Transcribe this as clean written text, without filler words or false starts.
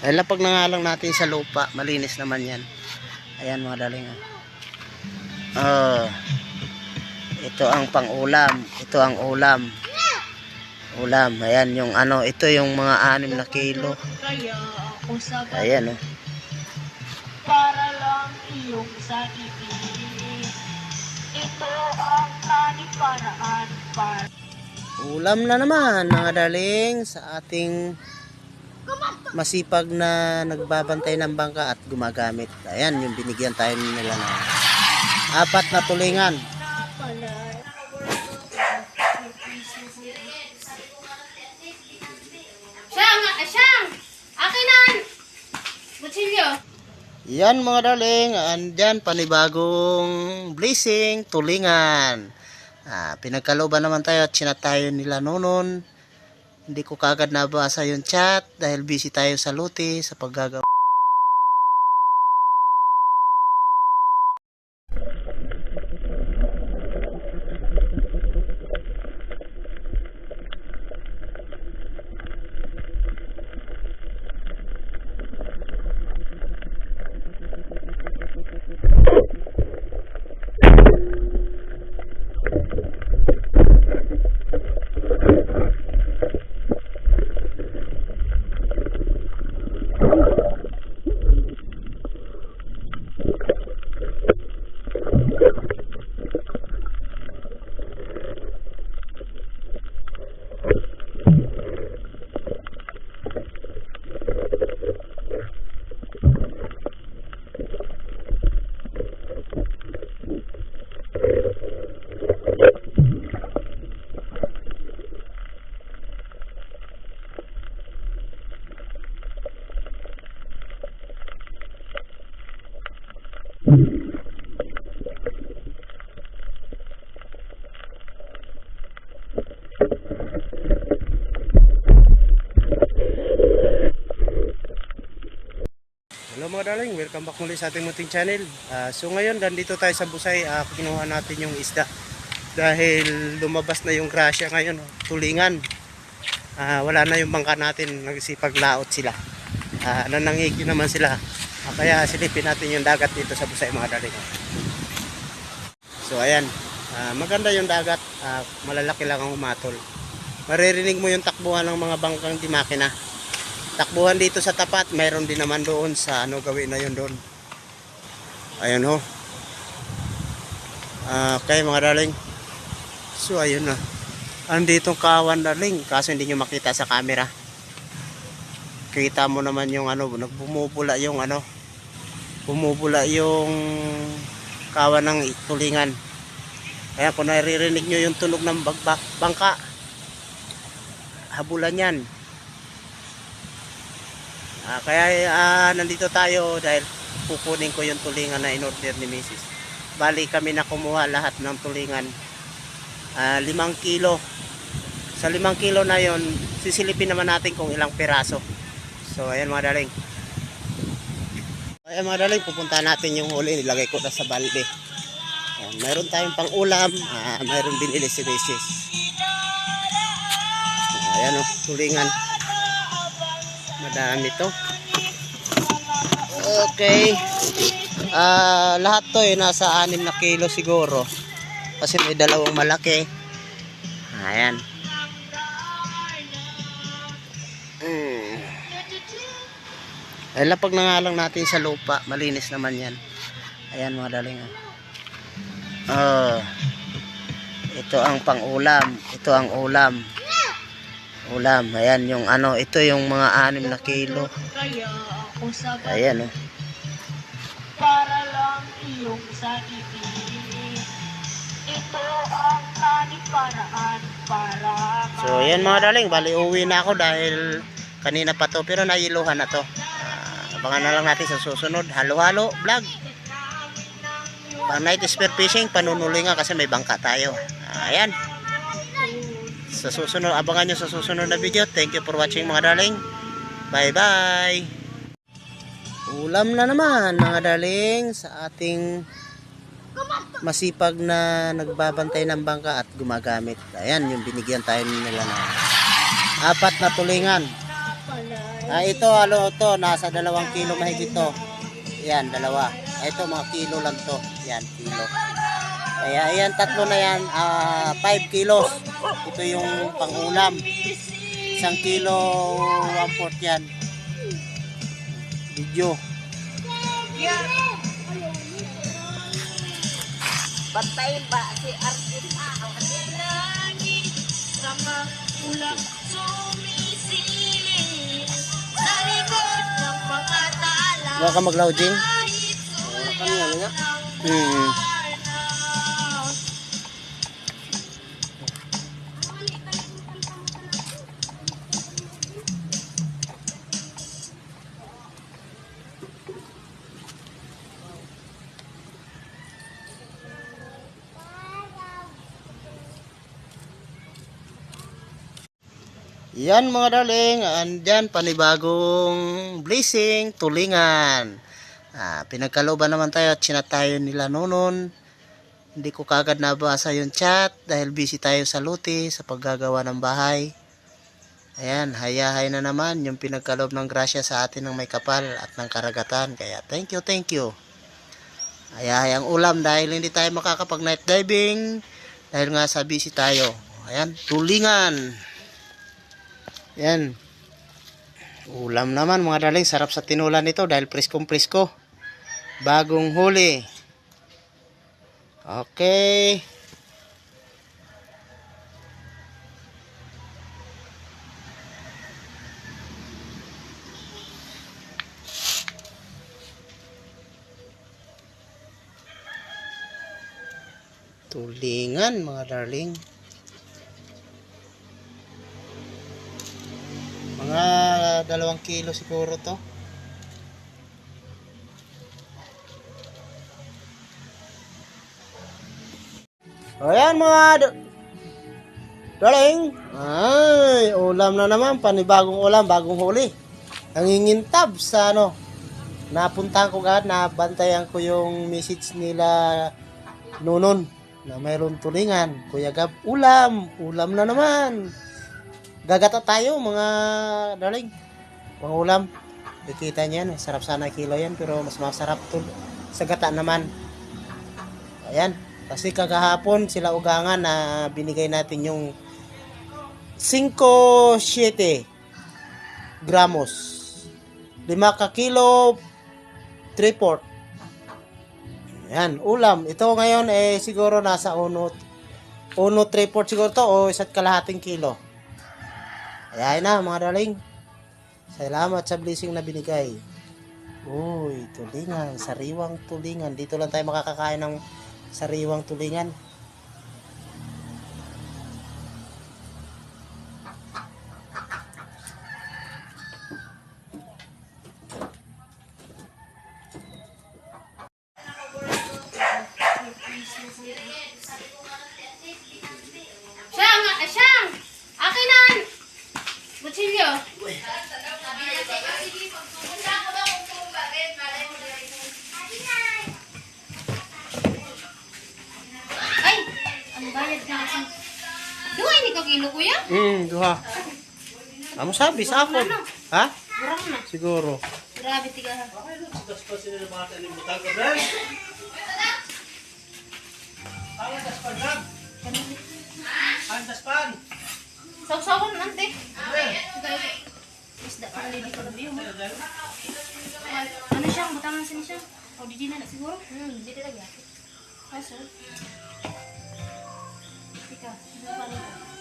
Ay lapag na nga lang natin sa lupa, malinis naman yan. Ayan mga daling. Ito ang pang-ulam, ito ang ulam. Ulam, ayan yung ano, ito yung mga 6 na kilo. Ayan oh. Para lang iyong sakitin. Ito ang tanging paraan para Ulam na naman mga daling sa ating masipag na nagbabantay ng bangka at gumagamit. Ayan yung binigyan tayo nila na 4 na tulingan. Siyang! Akinan! Butsilyo! Yan mga daling, andyan panibagong blessing, tulingan. Pinagkalooban naman tayo at chinat tayo nila noon. Hindi ko kagad nabasa yung chat dahil busy tayo sa luti sa paggagawa. Hello mga darling, welcome back muli sa ating munting channel. So ngayon, nandito tayo sa Busay. Kinuha natin yung isda dahil lumabas na yung grasya ngayon, tulingan. Wala na yung bangka natin, nagsipaglaot sila. Nanangigi naman sila. Kaya silipin natin yung dagat dito sa Busay mga darling. So ayan, maganda yung dagat, malalaki lang ang humatol. Maririnig mo yung takbuhan ng mga bangkang di makina. Takbuhan dito sa tapat, mayroon din naman doon sa ano gawin na yun doon. Ayun ho. Okay mga darling. So ayun na. Andito kawan darling, kaso hindi nyo makita sa camera. Kita mo naman yung ano, nagbumubula yung ano. Bumubula yung kawan ng tulingan. Kaya kung naririnig nyo yung tunog ng bangka, habulan yan. Kaya nandito tayo dahil kukunin ko yung tulingan na in-order ni Mrs. Bali kami na kumuha lahat ng tulingan. 5 kilo. Sa 5 kilo na yon, sisilipin naman natin kung ilang piraso. So ayan mga darling. Ayan mga darling, pupunta natin yung huli. Nilagay ko na sa balde. Ayan, mayroon tayong pang ulam. Mayroon binili si Mrs. Ayan o, tulingan. Madami to. Okay. Lahat to nasa 6 na kilo siguro. Kasi may 2 malaki. Ayan. Ay lapag na nga lang natin sa lupa. Malinis naman yan. Ayan mga daling. Ito ang pang-ulam. Ito ang ulam. Ulam, ayan yung ano, ito yung mga 6 na kilo. Ayan oh. para lang iyong sakitin. Ito ang tanging paraan para So ayan mga darling, bali uwi na ako dahil kanina pa to pero nailuhan na to. Abangan na lang natin sa susunod. Halo-halo vlog. Pang night spear fishing, panunuli nga kasi may bangka tayo. Ayan. Sa susunod, abangan nyo sa susunod na video. Thank you for watching mga darling. Bye bye. Ulam na naman mga darling sa ating masipag na nagbabantay ng bangka at gumagamit. Ayan yung binigyan tayo nila na 4 na tulingan. Ito, ano to, nasa 2 kilo mahigit to. Yan, dalawa. Ito, mga kilo lang to. Yan, kilo. Kaya, ayan, tatlo na yan, 5 kilos. Ito yung pangulam. 1 kilo, 1/4 yan. Video. Patay ba si Artita? Lagi sa magulang sumisiling sa likod ng mga tala. Huwag ka mag-loading? Hmm. Yan mga darling, andyan panibagong blessing, tulingan. Pinagkalooban naman tayo at chinat tayo nila noon. Hindi ko kagad nabasa yung chat dahil busy tayo sa luti, sa paggagawa ng bahay. Ayan, hayahay na naman yung pinagkaloob ng grasya sa atin ng may kapal at ng karagatan. Kaya thank you, thank you. Hayahay ang ulam dahil hindi tayo makakapag night diving dahil nga sa busy tayo. Ayan, tulingan. Yan. Ulam naman mga darling. Sarap sa tinulan nito dahil preskong-presko. Bagong huli. Okay. Tulingan mga darling. Mga 2 kilo siguro to. Ayan mga darling. Ay, ulam na naman. Panibagong ulam, bagong huli. Nangingintab sa ano. Napuntahan ko agad, nabantayan ko yung message nila nonon na mayroon tulingan. Kuya Gab, ulam na naman. Gagata tayo mga darling. Pangulam. Kikita niyan, sarap sana kilo yan pero mas masarap to sa gata naman. Ayan, kasi kagahapon sila ugangan na binigay natin yung 5-7 gramos. 5 ka kilo 3/4. Ayan, ulam. Ito ngayon siguro nasa 1-3/4 siguro to o 1.5 kilo. Ayan na mga darling. Salamat sa blessing na binigay. Uy, tulingan. Sariwang tulingan. Dito lang tayo makakakain ng sariwang tulingan. Siyang! Siyang! Akinan! Butsilyo! Ay! Ang bayad na kasi. Duha ini ka kilo kuya? Duha. Amo sabi sa ako. Ha? Burang na. Siguro. Grabe tiga. Saw-sawan ante. Isda pa rin dito labi mo. Ano siyang butang sin siya? O di na siguro? Dito lagi. Kaso. Tika, ano pa nito?